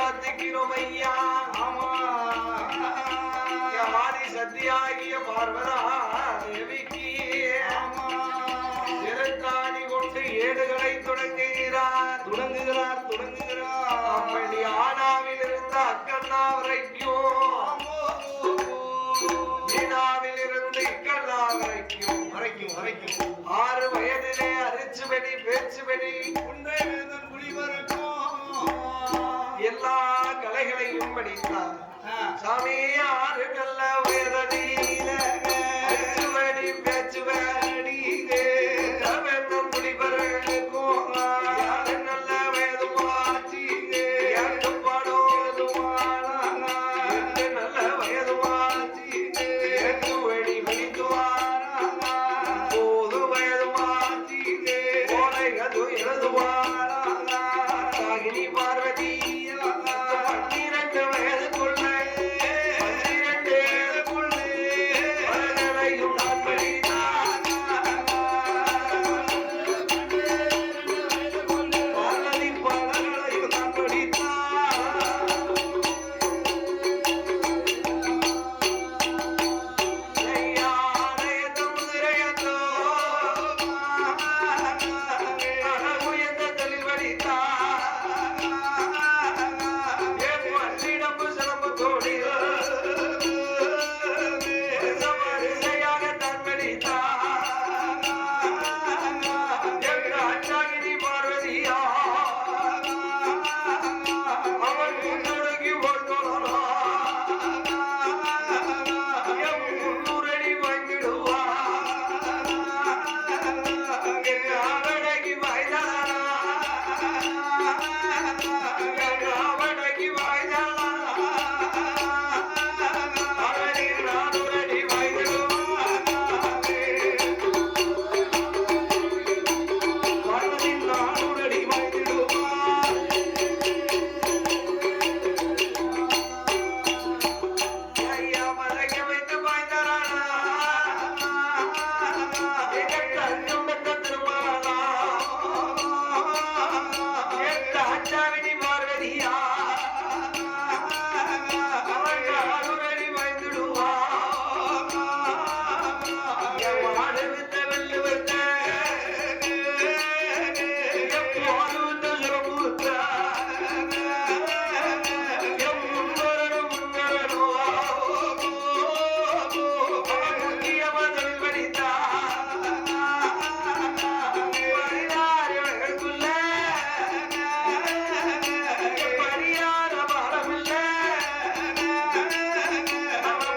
பிரார்த்திக்கிறோம் ஐயா. ஆதி சத்தியாகிய பார்வதா தேவிக்கு சிறக்காணி கொண்டு ஏடுகளை தொடங்குகிறார். அப்படி ஆனாவில் இருந்த அக்கண்ணா வரைக்கும், ஈனாவில் இருந்து இக்கண்ணா வரைக்கும் 6 வயதிலே அரிச்சுபடி பேச்சுபடி எல்லா கலைகளையும் படித்தார். சாமி 6 நல்ல வயதில அரிச்சுபடி பேச்சுபடி முடிவர்களுக்கும் நல்ல வயதுமாச்சு பாடோ நல்ல வயதுமாச்சு வழி மணித்துவார் போது வயதுமாச்சு கோலைகது எழுதுவாராகினி பார்வதி 12 வயதுக்குள்ள 12 வயதுக்குள்ளே நான் படித்தான். பார்வதி பாடங்களையும் நான் படித்தான். ஐயானையத்தோ முதிரையத்தோ உயர்ந்த தொழில் படித்தான். என் பன்னிடம்பு சிலம்பத்தோடு வரிசையாக தான் படித்தான். எங்க அச்சாகினி பார்வதியா அவன் முன்னொடுங்கி போட்டோனா முன்னூறடி வாங்கிடுவான். அவனகி வாய்தானா அவனகி வாய்தானா அவனில் 400 அடி வாய்திடுவான். பார்வதில் 400 அடி வாய்திடுவான். ஐயா மலைக்க வைத்து பாய்ந்தாரானா எங்கள் தங்கம் பெற்ற திருமாலா எந்த அச்சாவினி பார்வதியா அவன் 400 அடி வாய்ந்திடுவான். என் மாடு வித்த வெள்ளு வித்த எப்போது வித்த சுரப்பு வித்த என் முன்னோரனும் முக்கிய பதில் படித்தான். 16 பரியார பாடமில்ல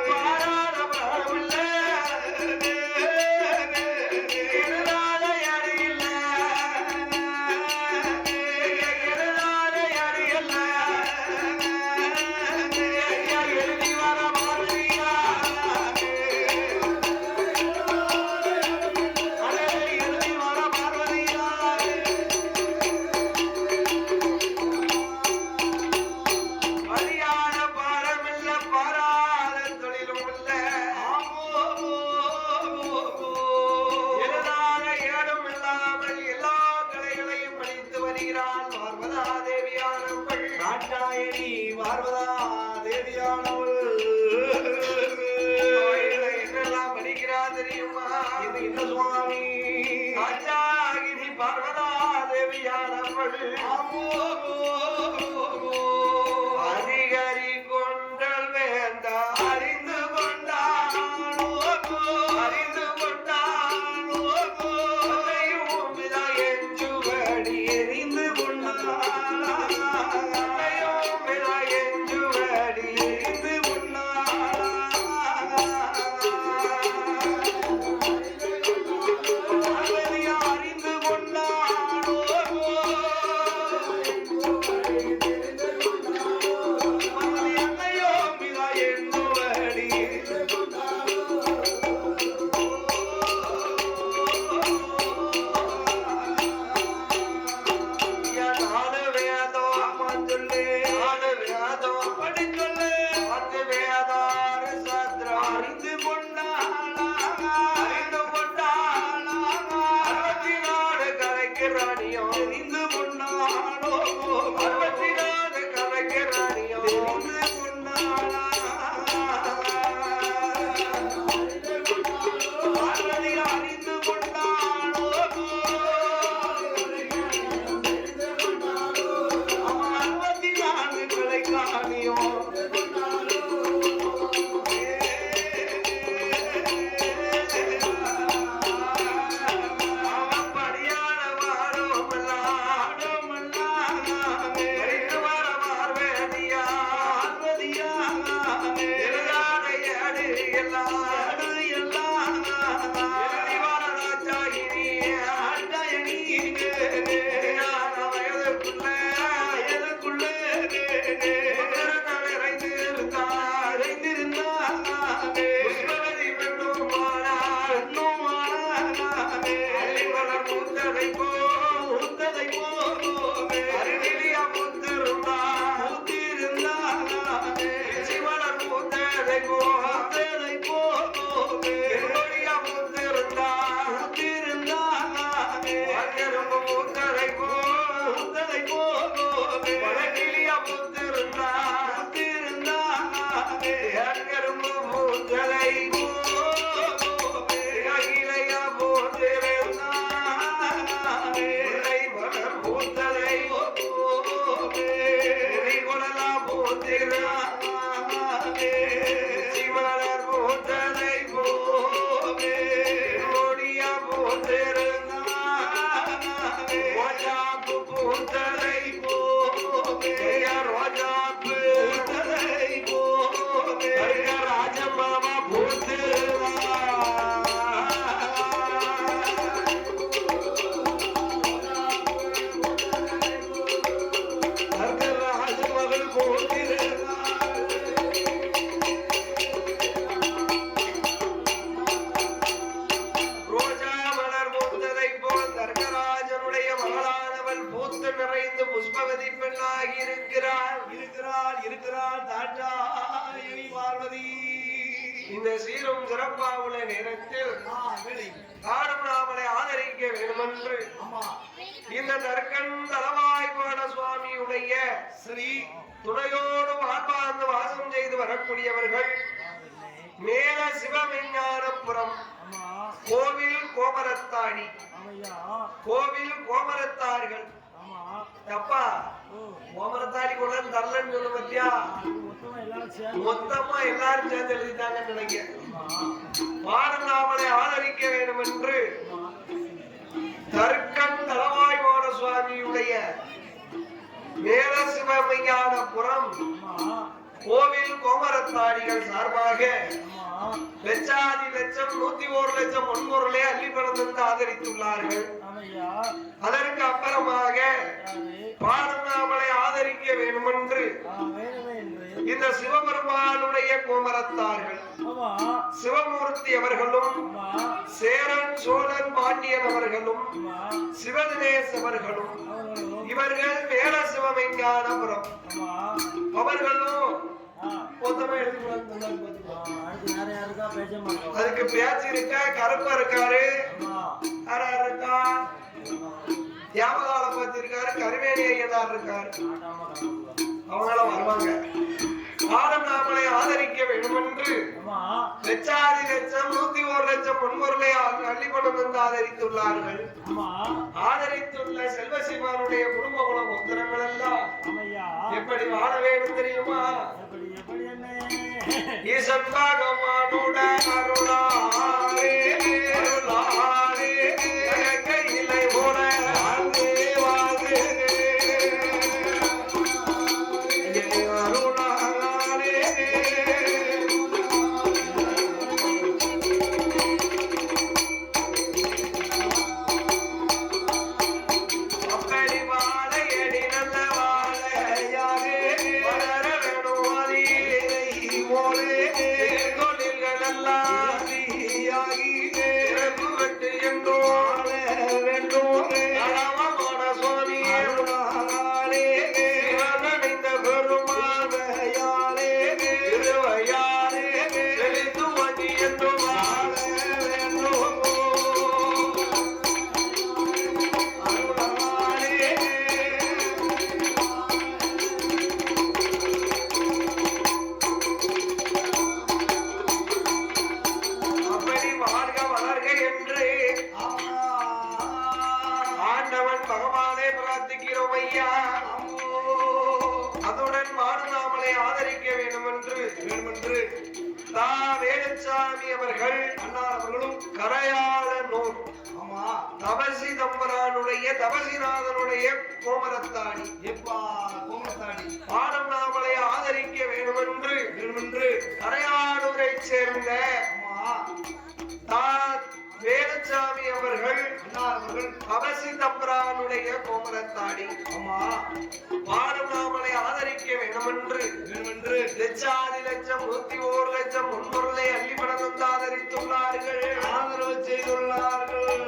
பாராட பாடமில்ல எழுதாத யாரு இல்ல எழுதாத யாரு இல்ல எழுதி வர பாரதியா எழுதி வர பார்வதியா அறியாத பாரமில்ல பாராத தொழிலும் இல்ல எழுதாத ஏடும் இல்லாமல் எல்லா கலைகளையும் படித்து வருகிறாள் பார்வதா தேவியானவள். காட்டாயணி பார்வதா தேவியானவள் என்னெல்லாம் படிக்கிறா தெரியுமா? இது என்ன சுவாமி? காச்சாகினி பார்வதா தேவியானவள் அதிகாரி கொண்டல் வேண்டா அறிந்து கொண்டான் அறிந்து கொண்டான் எஞ்சுவடி எரிந்து கொண்டான் எஞ்சுவடி எரிந்து இந்த சீரும் சிறப்பாவுள்ள நேரத்தில் காணாமலை ஆதரிக்க வேண்டுமென்று இந்த தர்க்கன் தலவாய்ப்பான சுவாமியுடைய ஸ்ரீ துணையோடு வாழ்வார்ந்து வாசம் செய்து வரக்கூடியவர்கள் மேல சிவவிஞ்ஞானபுரம் கோவில் கோமரத்தாடி கோவில் கோமரத்தார்கள் தப்பா கோமரத்தாடி கொள்ள தரலன்னு சொல்ல பத்தியா மொத்தமா எல்லாரும் சேர்ந்து எழுதிட்டாங்கன்னு நினைக்கிறேன். பாடலாமலை ஆதரிக்க வேண்டும் என்று தர்க்கன் தலவாய்வான சுவாமியுடைய மேல சிவமையானபுரம் கோவில் கோமரத்தாடிகள் சார்பாக லட்சாதி லட்சம் 101 லட்சம் பொன்பொருளை அள்ளி பணம் ஆதரித்துள்ளார்கள். அதற்கு அப்புறமாக பாடலாமலை ஆதரிக்க வேண்டும் என்று இந்த சிவபெருமானுடைய கோமரத்தார்கள் சிவமூர்த்தி அவர்களும் சேரன் சோழன் பாண்டியன் அவர்களும் சிவதினேஷ் அவர்களும் இவர்கள் மேல சிவவிஞ்ஞானபுரம் அவர்களும் அதுக்கு பேச்சு இருக்க கருப்பா இருக்காரு இருக்கா தியாமகால பத்தி இருக்காரு கருவேணி ஐயனார் இருக்காரு அவங்களாம் வருவாங்க. பாடலாமலை ஆதரிக்க வேண்டும் என்று லட்சாதி லட்சம் 101 லட்சம் பொன்பொருளை அள்ளி கொண்டு ஆதரித்துள்ளார்கள். ஆதரித்துள்ள செல்வசிவானுடைய குடும்ப குலம் உத்தரங்கள் எல்லாம் எப்படி வாழ வேண்டும் தெரியுமா? ஈசன் பகவானுடன் அருளாரே அருளாரே கையிலை போல தொழில்கள் எல்லாம் நம்மளை ஆதரிக்க வேண்டுமென்று வேலுச்சாமி அவர்கள் அண்ணார் அவர்களும் கரையாளனூர் ஆமா தபசி தம்பரானுடைய தபசிநாதனுடைய கோமரத்தாடி எப்பா கோமரத்தாடி பாடம் நாமளை ஆதரிக்க வேண்டுமென்று கரையாளூரை சேர்ந்த வேலுச்சாமி அவர்கள் அண்ணார் அவர்கள் தபசி தம்பரானுடைய கோமரத்தாடி ஆமா பாடம் நாமளை ஆதரிக்க வேண்டுமென்று லட்சாதி லட்சம் 101 லட்சம் முன்பொருளை அள்ளி பணம் ஆதரித்துள்ளார்கள் ஆதரவு செய்துள்ளார்கள்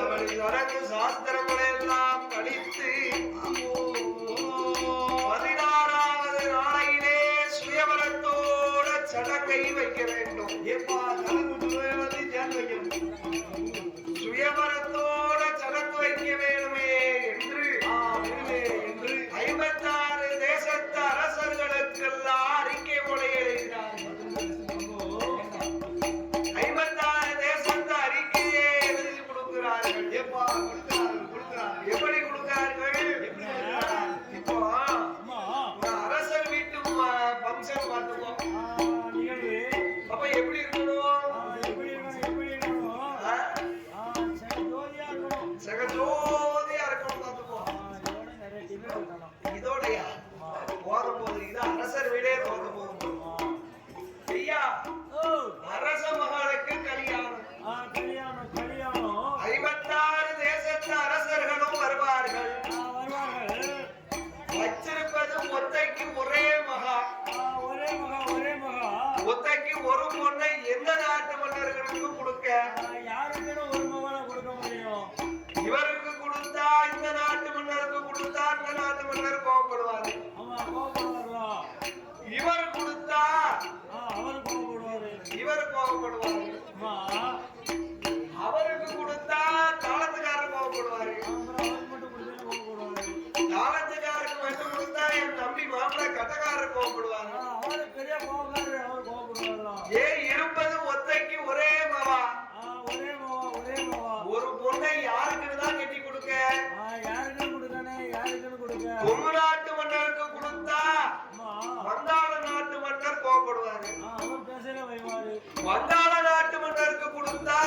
அவர்களோட சாஸ்திரங்களை எல்லாம் கழித்து 16வது நாளையிலே சுயவரத்தோட சடங்கை வைக்க வேண்டும். சுயவரத்தோட சடங்கு வைக்க வேண்டுமே என்று 56 தேசத்து அரசர்களுக்கெல்லாம் அறிக்கை மொழி எழுதினார். 56 தேசத்து அறிக்கையை எழுதி கொடுக்கிறார்கள். எப்படி கொடுக்கிறார்கள்? இப்போ அரசர் வீட்டு பங்கன் பார்த்துக்கோ. அப்ப எப்படி இருக்கணும்? சகஜ ஒரு பொண்ணை எந்த நாட்டு மன்னர்களுக்கு கொடுக்க? யாருக்குன்னு ஒரு மகளை கொடுக்க முடியும்? இவருக்கு கொடுத்தா இந்த நாட்டு மன்னருக்கு கொடுத்தா இந்த நாட்டு மன்னர் கோவப்படுவாரு. ஆமா, கோபப்படுவார்களா? இவர் கொடுத்தா அவர் கோபப்படுவாரு. இவர் கோவப்படுவாரு. அம்மா, அவருக்கு கொடுத்தா தாளத்துக்காரர் கோவப்படுவாரு. அவருக்கு மட்டும் கொடுத்தா கோபப்படுவாரு. தாளத்துக்காரருக்கு மட்டும் கொடுத்தா என் தம்பி மாப்பிள்ளை கட்டக்காரர் கோவப்படுவாரு. அவரு பெரிய கோபக்காரரு, அவர் கோபப்படுவார்களா? இருப்பது ஒத்தைக்கு ஒரே மவா. ஒரே மாவா, ஒரே மாவா. ஒரு பொண்ணை யாருக்குன்னு தான் கட்டி கொடுக்க? யாருக்குன்னு கொடுக்கணே? யாருக்குன்னு கொடுக்க? கொங்கு நாட்டு மன்னருக்கு கொடுத்தா வங்காள நாட்டு மன்னர் கோவப்படுவாரு. அவர் பேசல வைவாரு. வங்காள நாட்டு மன்னருக்கு கொடுத்தா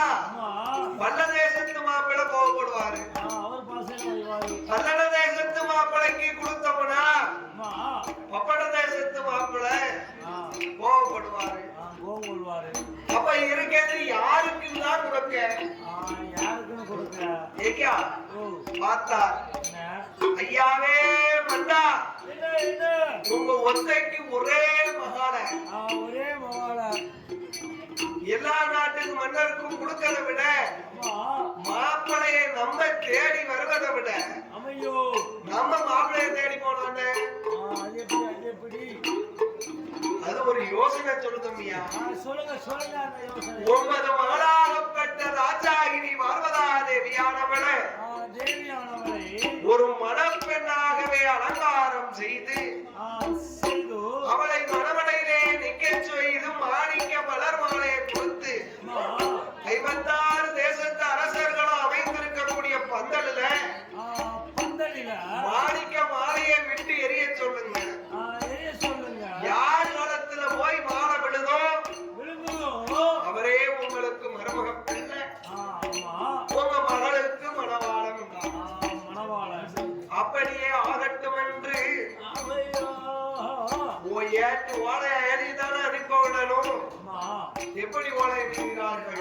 வல்ல தேசத்து மாப்பிள்ளை கோவப்படுவாரு. அவர் பாசையில வைவாரு. கன்னட தேசத்து மாப்பிள்ளைக்கு கொடுத்தோம்னா பப்பட தேசத்து மாப்பிள்ளை கோவப்படுவாரு. கோபம் கொள்வாரு. அப்ப இருக்கிறது யாருக்குன்னு தான் கொடுக்க? யாருக்குன்னு கொடுக்க? ஏக்கா பார்த்தா ஐயாவே மண்டா, உங்க ஒத்தைக்கு ஒரே மகால ஒரே மகால எல்லா நாட்டுக்கு மன்னருக்கும் கொடுக்கறத விட மாப்பிளைய நம்ம தேடி வருவதை விட அமையோ நம்ம மாப்பிளைய தேடி போனோன்னு அது ஒரு யோசனை சொல்லு தம்பியா. சொல்லுங்க சொல்லுங்க. அந்த யோசனை 9 மகளாகப்பட்ட ராஜாகினி பார்வதா தேவியானவளை ஒரு மணப்பெண்ணாகவே அலங்காரம் செய்து அவளை மணவடையிலே நிக்க செய்து மாணிக்க மலர் மாலையை கொடுத்து 56 தேசத்து அரசர்களும் அமைந்திருக்கக்கூடிய பந்தலில மாணிக்க மாலையை விட்டு எரிய சொல்லுங்க. யார் காலத்துல போய் மாலை விடுதோ அவரே உங்களுக்கு மருமக பிள்ளை, உங்க மகளுக்கு மணவாளம். அப்படியே ஆகட்டும் என்று ஏற்று ஓலை எழுதிதானே அனுப்ப விடணும். எப்படி ஓலை எழுதுகிறார்கள்?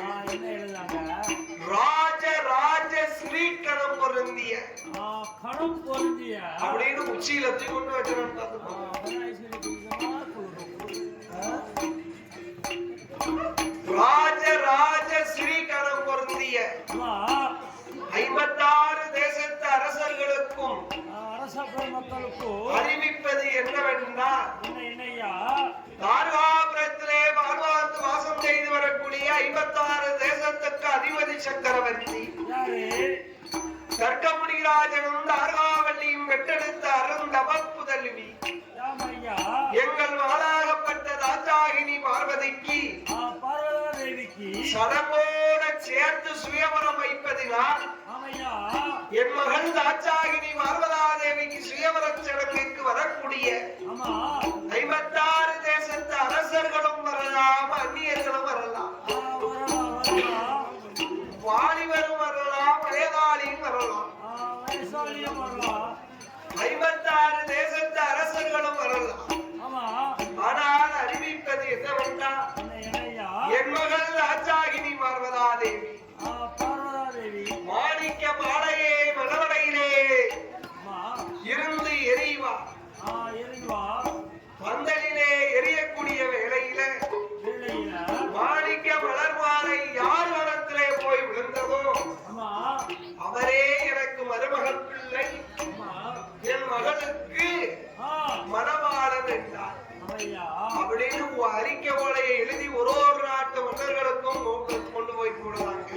ராஜ ராஜ ஸ்ரீ கணம் பொருந்திய அப்படின்னு உச்சியில கொண்டு வச்சிருக்கோம். ராஜ ராஜ ஸ்ரீ கணம் பொருந்திய 56 தேசத்து அரசர்களுக்கும் அறிவிப்பது என்னவென்றால் தார்காபுரத்திலே வாழ்வாந்து வாசம் செய்து வரக்கூடிய 56 தேசத்துக்கு அதிபதி சக்கரவர்த்தி தர்க்கமுனிராஜனும் தார்காவல்லியும் பெற்றெடுத்த அருந்தவ புதல்வி எங்கள் மகளாகப்பட்ட ராஜாகினி பார்வதிக்கு சடங்கோட சேர்த்து சுயவரம் வைப்பதினால் என் மகள் ராஜாகினி பார்வதாதேவிக்கு சுயவர சடங்குக்கு வரக்கூடிய 56 தேசத்து அரசர்களும் வரலாம், அந்நியர்களும் வரலாம், வாலிபரும் வரலாம், வயதாளியும் வரலாம், 56 தேசத்து அரசர்களும் வரலாம். ஆனால் அறிவிப்பது என்னவென்றால் என் மகள் ராஜாகினி பார்வதாதேவி மாணிக்க மாலையே மணவடையிலே இருந்து எரிவார். பந்தலிலே எரியக்கூடிய வேளையில மாணிக்க மலர் மாலை யார் வனத்திலே போய் விழுந்ததோ அவரே எனக்கு மருமகள் பிள்ளை, என் மகளுக்கு மணவாளன் என்றார். அப்படின்னு அறிக்கை ஓலையை எழுதி ஒரு நாட்டு மன்னர்களுக்கும் கொண்டு போய் போடுவாங்க.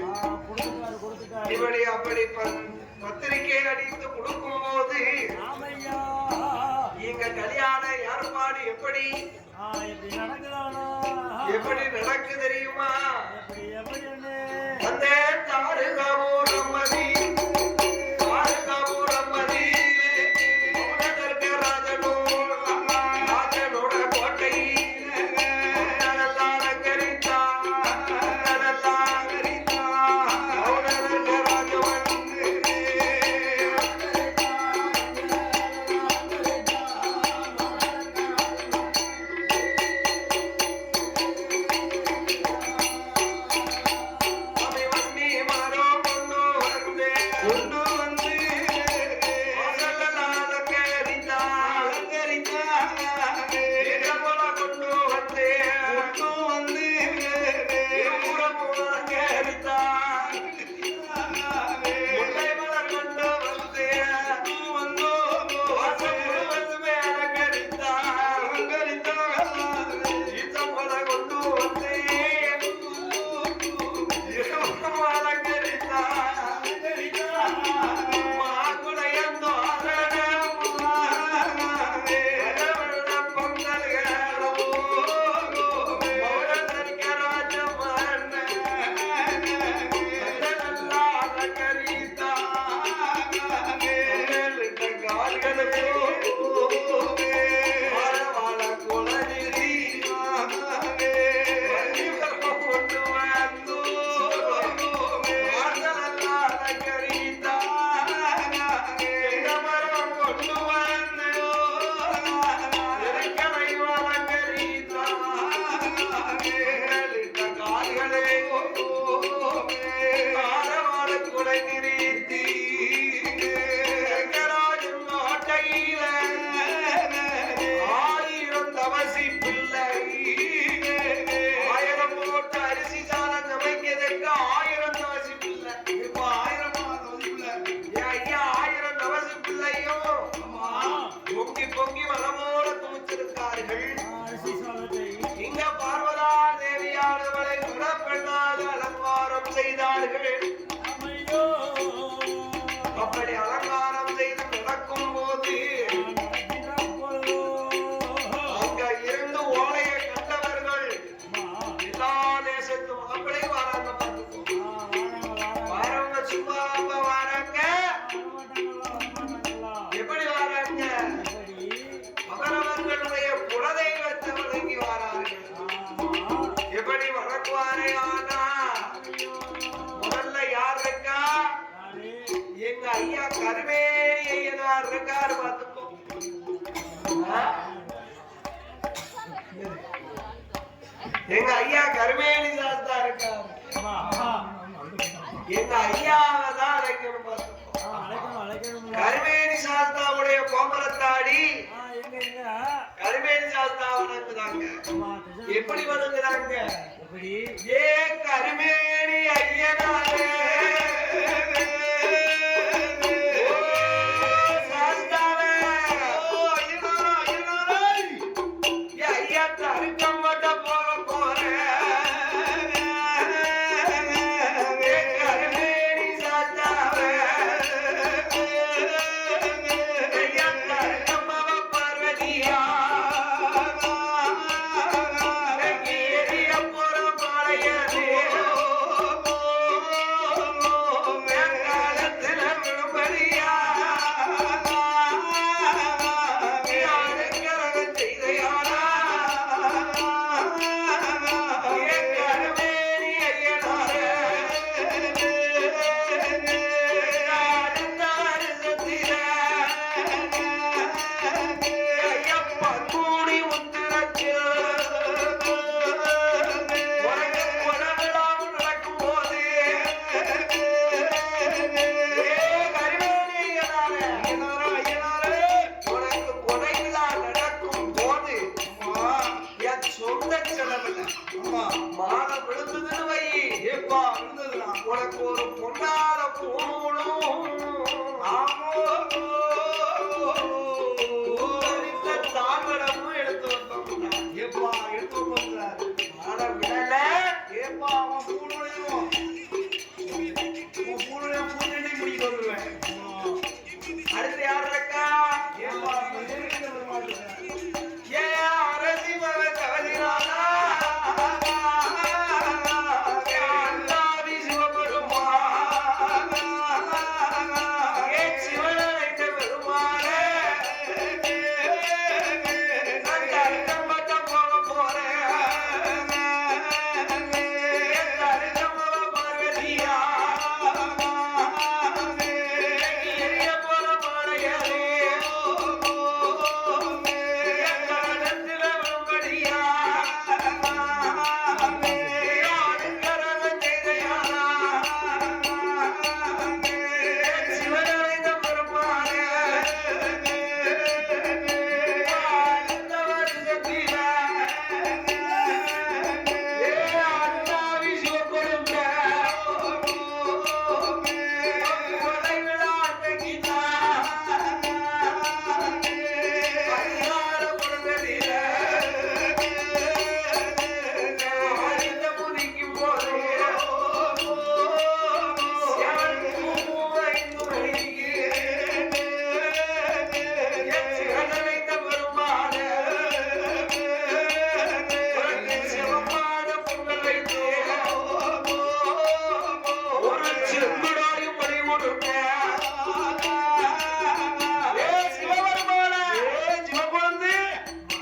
இப்படி அப்படி பத்திரிகை அடித்து கொடுக்கும் போது இங்க கல்யாண ஏற்பாடு எப்படி நடக்கு தெரியுமா? அந்த தாருகாவூரம் மதி ராஜனோட கோட்டை கொண்டு வந்து நிறுத்தி கராஜன் கோட்டையில 1000 தவசி பிள்ளை 1000 போட்டு அரிசி சாதம் சமைக்கிறதுக்கு 1000 தவசி பிள்ளை. இப்ப 1000 தவசி பிள்ளை. என் ஐயா 1000 தவசி பிள்ளையும் பொங்கி பொங்கி மனமோட துணிச்சிருக்கார்கள். அரிசி சாதத்தை இங்க பார்வதா தேவியானவளை குணப்பெண்ணாக அலங்காரம் செய்தார்கள். அமையோ அப்படி அலங்காரம் செய்து நடக்கும் போது அங்க இருந்து ஓலையை கண்டவர்கள் எல்லா தேசத்து மாப்பிளையும் வராங்க. பார்த்துக்கோ, வரவங்க சும்மா வராங்க. எப்படி வராங்க? அவரவர்களுடைய குலதெய்வத்தை வணங்கி வரார்கள். எப்படி வணங்குவாரே? ஆனா முதல்ல யார் இருக்கா? எங்க ஐயா கருமேனி ஐயனார் இருக்காரு. பார்த்துக்கோ, எங்க ஐயா கருமேனி சாஸ்தா இருக்காரு. எங்க ஐயாவை தான் அழைக்கணும். பார்த்துக்கோ, கருமேனி சாஸ்தாவுடைய கோமரத்தாடி கருமேனி சாஸ்தா வணங்குறாங்க. எப்படி வணங்குறாங்க? ஏ கருமேனி ஐயனாரே சாஸ்தாவே, ஏ ஐயா தருக்கம் வட்ட போக போறேன். ஏ கருமேனி சாஸ்தாவே, ஐயா தருக்கம் அவ பார்வதியா எரிய போற மாலையதே காலத்துல விழும்படியா யாருக்கரகம் செய்தையானா ஏ கருமேனி ஐயனாரே அடுத்த வருஷத்தில ஐயப்பன் கூடி உத்திரத்தில் உனக்கு குணவிழாவும் நடக்கும் போது கருமேனி ஐயனாரே உனக்கு கொடைவிழா நடக்கும் போது என் சொந்த செலவுல மாலை விழுந்ததுன்னு வை, ஏப்பா இருந்ததுனா உனக்கு ஒரு பொன்னால பூணும் தாங்கடமும் எடுத்து வந்தோம். ஏப்பா எடுத்து போகிறார். மாலை விடல. ஏப்பா அவன் பூணுடையும் பூனடி முடிக்க வந்துருவேன். அடுத்து யார் இருக்கா? ஏப்பா எதிர்க்கிற மாட்டேன். ஏ அரசி மக தவறினாரா? அண்ணாவி சிவபெருமா ஏ சிவனைந்த பெருமாளே அந்த அர்த்தம் மட்டும் போக போறேன். என் அர்த்தமவ பார்வதியா எரிய போற மாலையரே கரணத்துல வரும்படியா யாருக்கரகம் செய்தையானா சிவனைந்த பெருமாளே அடுத்த வருஷத்தில அண்ணாவி சிவபெருங்க கொடைவிழா அன்னைக்குதா அதிகார பொழுதில அறிந்த புதிக்கும் போது சிவன் ஐந்து மணிக்கு என் சிவனைந்த பெருமாளே உனக்கு சிவப்பான பொங்கல் வைத்து ஒரு செம்புடாயும் பணி கொடுக்க. ஏ சிவபெருமானே, சிவபெருந்து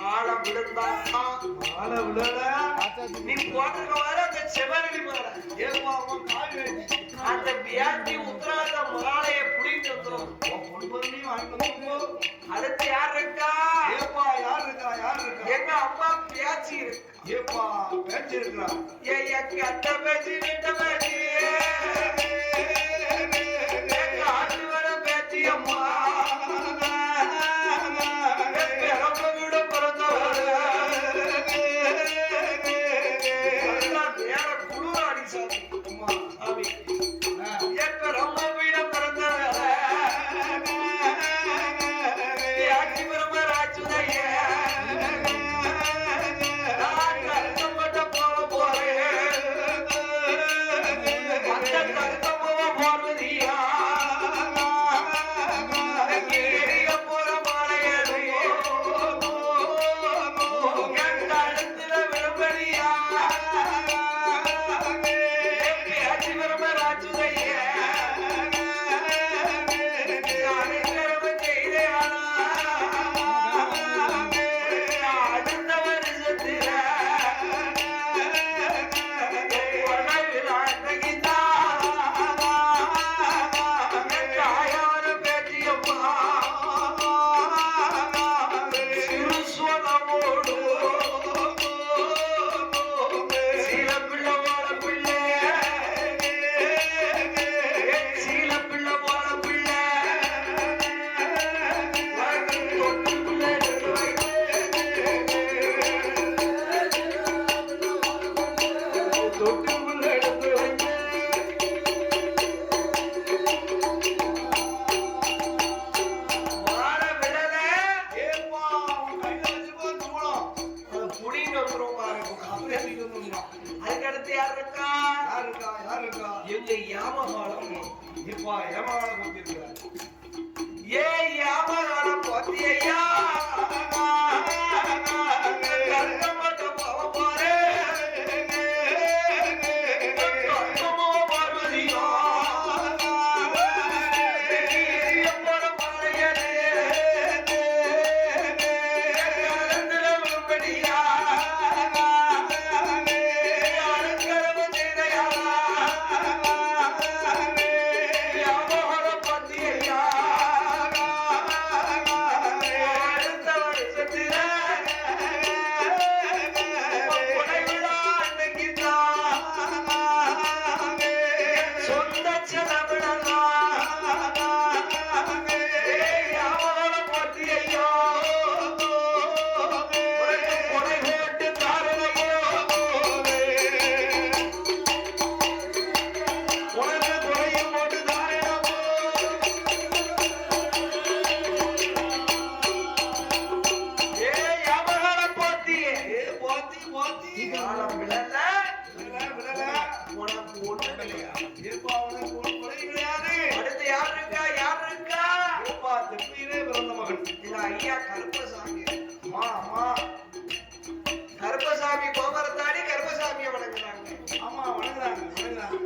மாலை விழுந்தா மாலை விடல. நீ போட்டுக்க வர அந்த செவரடி மாலை. ஏப்பா அவன் கால் வேண்டி அந்த வியாதி உத்தராத மாலையை பிடிட்டு வந்துடும். பொன் பொருளையும் வாங்கி போ. அடுத்து யார் இருக்கா? ஏப்பா யார் இருக்கா? யார் இருக்கா? எங்க அம்மா பியாச்சி இருக்கு. ஏப்பா பேச்சு இருக்கிறா. ஏ கட்ட பேச்சு கிட்ட பேச்சு இல்லை யாமகாலம் இப்பா ஏமாகாலம் போட்டிருக்கிறார். ஏ யாமகாலம் போத்தியா கருப்பசாமி கோமரத்தாடி கருப்பசாமியை வணங்குறாங்க. ஆமா வணங்குறாங்க வணங்குறாங்க.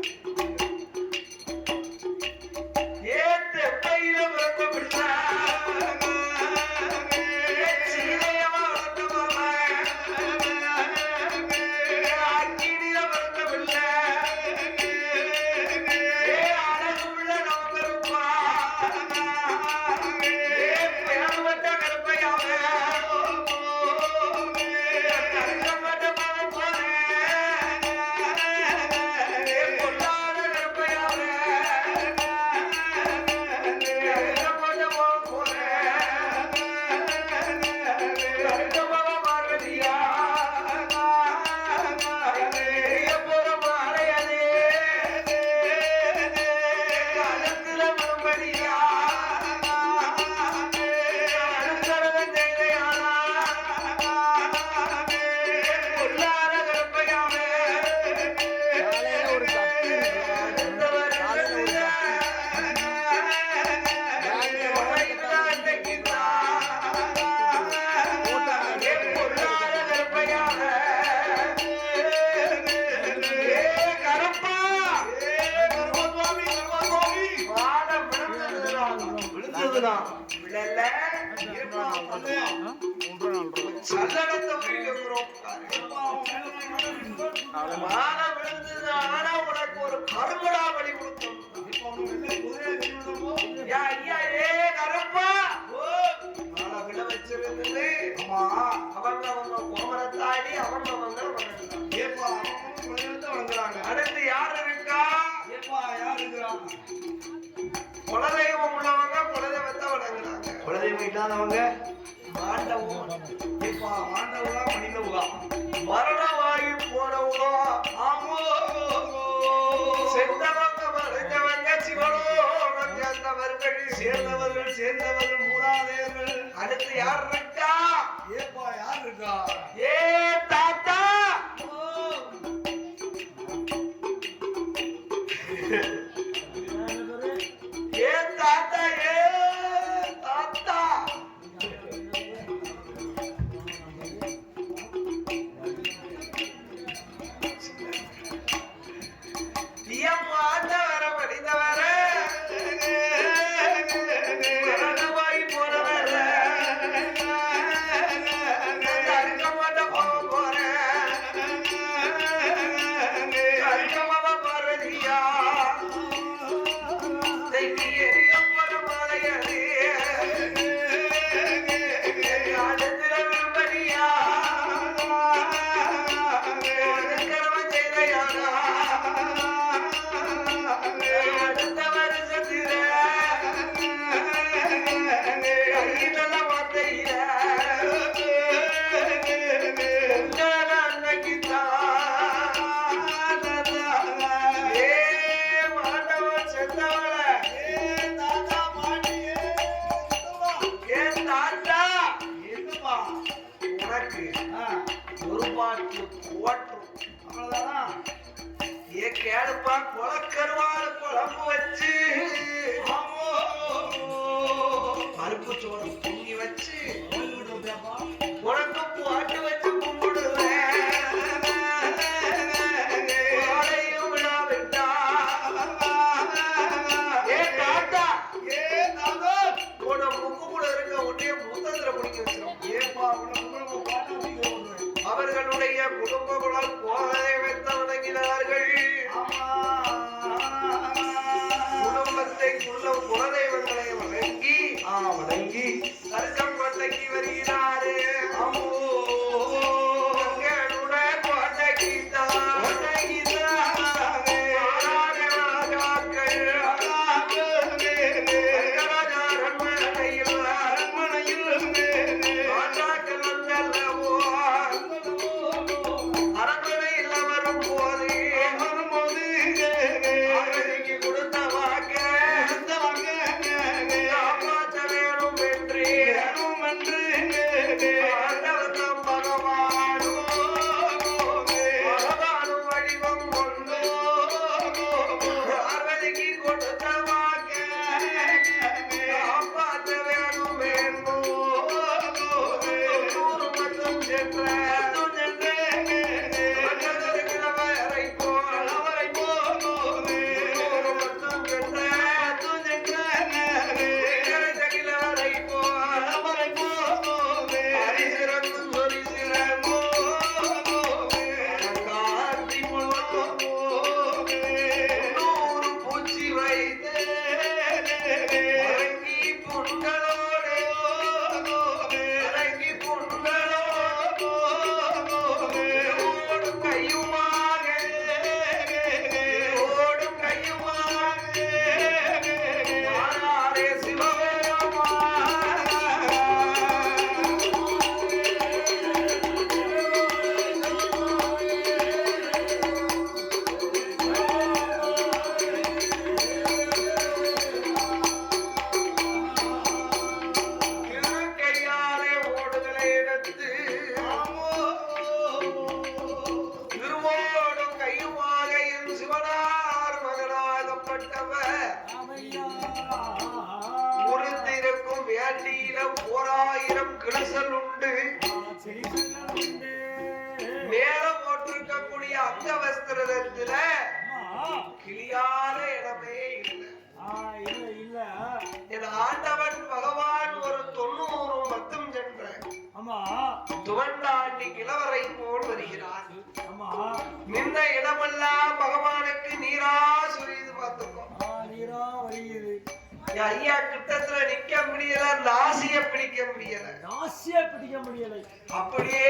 ஏத்து பையில வளர்த்த பிள்ளை சீதையவா வளர்த்த அக்கினியில வளர்த்த பிள்ளை அழகு பிள்ளை நம்ம கருப்பா பேரவட்ட கருப்பையாவ சல்லடத்தை போயிருக்கிறோம். மாலை விழுந்தது. ஆனா உனக்கு ஒரு கருங்கடா பலி கொடுத்தோம். ஐயா ஏ கருப்பா மாலை விழ வச்சிருந்து அவங்க கோமரத்தாடி அவங்க வணங்குறாங்க. அடுத்து யாரு இருக்கா? ஏப்பா யார் இருக்கிறாங்க? குலதெய்வம் உள்ளவங்க குலதெய்வத்தை வணங்குறாங்க. குலதெய்வம் இல்லாதவங்க மாண்டவும் இப்பா மாண்டவங்களா மனிதவங்களா? மரணமாகி போனவங்க ஆமோ செத்தவங்க மறைஞ்சவங்க சிவனோகம் சேர்ந்தவர்கள் சேர்ந்தவர்கள் மூதாதையர்கள். அடுத்து யார் இருக்கா? ஏப்பா யார் இருக்கா? ஏ தாத்தா ஏ தாத்தா ஏ தாத்தா ஆண்டவர மனிதவர போனவர அறுக்க மாட்ட போற கேளுப்பா குளக்கருவாடு குழம்பு வச்சு பருப்பு சோறு பொங்கி வச்சு உனக்கு பாட்டு வச்சு கும்பிடுவேன் விழா விட்டா ஏ தாத்தா உன முக்கு கூட இருக்க உன்னைய முத்தத்துல குடிக்க வச்சிடும் அவர்களுடைய குடும்ப குலம் போதை வைத்த வணங்கினார்கள் குடும்பத்தை உள்ள குலதெய்வங்களை வணங்கி சருக்கம் கொட்டைக்கு வருகிறாரு கிளசல் உண்டு மேல போட்டிருக்கக்கூடிய அங்க வஸ்திரத்துல கிளியான இடமே இல்லை என் ஆண்டவன் பகவான் ஒரு 90 மட்டும் சென்ற துவண்டாண்டி கிழவரை போல் வருகிறார் நின்ற இடமெல்லாம் பகவானுக்கு நீரா சுரியுது பார்த்துக்கோ ஐயா கிட்டத்துல நிக்க முடியல நாசிய பிடிக்க முடியல அப்படியே